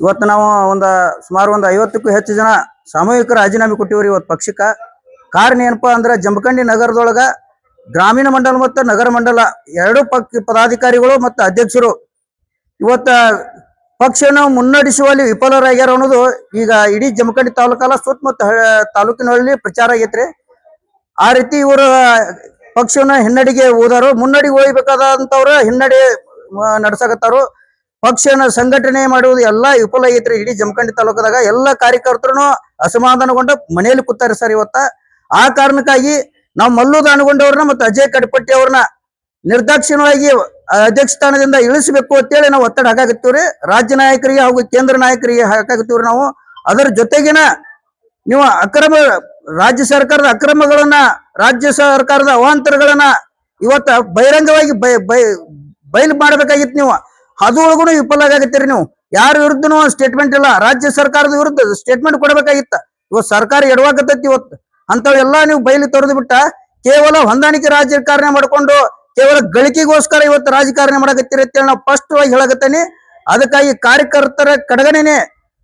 ಇವತ್ತು ನಾವು ಸುಮಾರು 50ಕ್ಕೂ ಹೆಚ್ಚು ಜನ ಸಾಮೂಹಿಕ ರಾಜೀನಾಮೆ ಕೊಟ್ಟಿವ್ರಿ ಇವತ್ತು ಪಕ್ಷಕ್ಕೆ. ಕಾರಣ ಏನಪ್ಪಾ ಅಂದ್ರೆ ಜಮಖಂಡಿ ನಗರದೊಳಗ ಗ್ರಾಮೀಣ ಮಂಡಲ ಮತ್ತು ನಗರ ಮಂಡಲ ಎರಡು ಪದಾಧಿಕಾರಿಗಳು ಮತ್ತು ಅಧ್ಯಕ್ಷರು ಇವತ್ತ ಪಕ್ಷವನ್ನು ಮುನ್ನಡೆಸುವಲ್ಲಿ ವಿಫಲರಾಗ್ಯಾರ ಅನ್ನೋದು ಈಗ ಇಡೀ ಜಮಖಂಡಿ ತಾಲೂಕಲ್ಲ ಸುತ್ತಮುತ್ತ ತಾಲೂಕಿನಲ್ಲಿ ಪ್ರಚಾರ ಆಗೈತ್ರಿ. ಆ ರೀತಿ ಇವರು ಪಕ್ಷವನ್ನ ಹಿನ್ನಡೆಗೆ ಹೋದಾರು, ಮುನ್ನಡೆಗೆ ಹೋಗ್ಬೇಕಾದಂತವ್ರು ಹಿನ್ನಡೆ ನಡ್ಸಕತ್ತಾರು. ಪಕ್ಷನ ಸಂಘಟನೆ ಮಾಡುವುದು ಎಲ್ಲ ವಿಫಲ ಆಗೈತ್ರಿ. ಇಡೀ ಜಮಖಂಡಿ ತಾಲೂಕದಾಗ ಎಲ್ಲ ಕಾರ್ಯಕರ್ತರು ಅಸಮಾಧಾನಗೊಂಡ ಮನೆಯಲ್ಲಿ ಕೂತಾರೆ ಸರ್ ಇವತ್ತ. ಆ ಕಾರಣಕ್ಕಾಗಿ ನಾವು ಮಲ್ಲು ದಾನಗೊಂಡವ್ರನ್ನ ಮತ್ತು ಅಜಯ್ ಕಡಪಟ್ಟಿ ಅವ್ರನ್ನ ನಿರ್ದಾಕ್ಷಿಣ್ಯವಾಗಿ ಅಧ್ಯಕ್ಷ ಸ್ಥಾನದಿಂದ ಇಳಿಸಬೇಕು ಅಂತೇಳಿ ನಾವು ಒತ್ತಡ ಹಾಕಾಕತ್ತೀವ್ರಿ. ರಾಜ್ಯ ನಾಯಕರಿಗೆ ಹಾಗೂ ಕೇಂದ್ರ ನಾಯಕರಿಗೆ ಹಾಕಾಕತ್ತೀವ್ರಿ ನಾವು. ಅದರ ಜೊತೆಗಿನ ನೀವು ರಾಜ್ಯ ಸರ್ಕಾರದ ಅಕ್ರಮಗಳನ್ನ, ರಾಜ್ಯ ಸರ್ಕಾರದ ಅವಾಂತರಗಳನ್ನ ಇವತ್ತ ಬಹಿರಂಗವಾಗಿ ಬಯಲು ಮಾಡಬೇಕಾಗಿತ್ತು. ನೀವು ಅದರೊಳಗೂ ವಿಫಲ ಆಗತ್ತೀರಿ. ನೀವು ಯಾರ ವಿರುದ್ಧನೂ ಸ್ಟೇಟ್ಮೆಂಟ್ ಇಲ್ಲ. ರಾಜ್ಯ ಸರ್ಕಾರದ ವಿರುದ್ಧ ಸ್ಟೇಟ್ಮೆಂಟ್ ಕೊಡಬೇಕಾಗಿತ್ತ. ಇವತ್ತು ಸರ್ಕಾರ ಎಡವಾಕತ್ತೈತಿ. ಇವತ್ತು ಅಂತವೆಲ್ಲ ನೀವು ಬಯಲು ತೊರೆದು ಬಿಟ್ಟ ಕೇವಲ ಹೊಂದಾಣಿಕೆ ರಾಜಕಾರಣ ಮಾಡ್ಕೊಂಡು ಕೇವಲ ಗಳಿಕೆಗೋಸ್ಕರ ಇವತ್ತು ರಾಜಕಾರಣ ಮಾಡಕತ್ತೀರಿ ಅಂತೇಳಿ ನಾವು ಸ್ಪಷ್ಟವಾಗಿ ಹೇಳಕತ್ತೇನೆ. ಅದಕ್ಕಾಗಿ ಕಾರ್ಯಕರ್ತರ ಕಡೆಗಣೆನೆ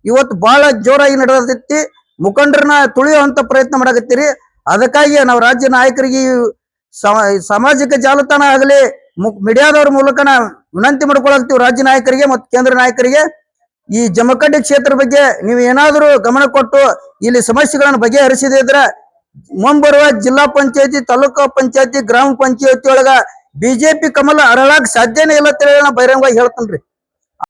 ಇವತ್ತು ಬಹಳ ಜೋರಾಗಿ ನಡೆದೈತಿ. ಮುಖಂಡರನ್ನ ತುಳಿಯುವಂತ ಪ್ರಯತ್ನ ಮಾಡಕತ್ತೀರಿ. ಅದಕ್ಕಾಗಿ ನಾವು ರಾಜ್ಯ ನಾಯಕರಿಗೆ ಸಾಮಾಜಿಕ ಜಾಲತಾಣ ಆಗಲಿ ಮೀಡಿಯಾದವ್ರ ಮೂಲಕ ವಿನಂತಿ ಮಾಡ್ಕೊಳಕ್ತೀವಿ ರಾಜ್ಯ ನಾಯಕರಿಗೆ ಮತ್ತು ಕೇಂದ್ರ ನಾಯಕರಿಗೆ. ಈ ಜಮಖಂಡಿ ಕ್ಷೇತ್ರ ಬಗ್ಗೆ ನೀವು ಏನಾದರೂ ಗಮನ ಕೊಟ್ಟು ಇಲ್ಲಿ ಸಮಸ್ಯೆಗಳನ್ನು ಬಗೆಹರಿಸಿದ್ರೆ ಮುಂಬರುವ ಜಿಲ್ಲಾ ಪಂಚಾಯತಿ, ತಾಲೂಕು ಪಂಚಾಯತಿ, ಗ್ರಾಮ ಪಂಚಾಯತಿ ಒಳಗ ಬಿಜೆಪಿ ಕಮಲ ಅರಳಾಕ್ ಸಾಧ್ಯನೇ ಇಲ್ಲ ಅಂತ ಹೇಳಿ ನಾ ಬಹಿರಂಗವಾಗಿ ಹೇಳ್ತೇನ್ರಿ.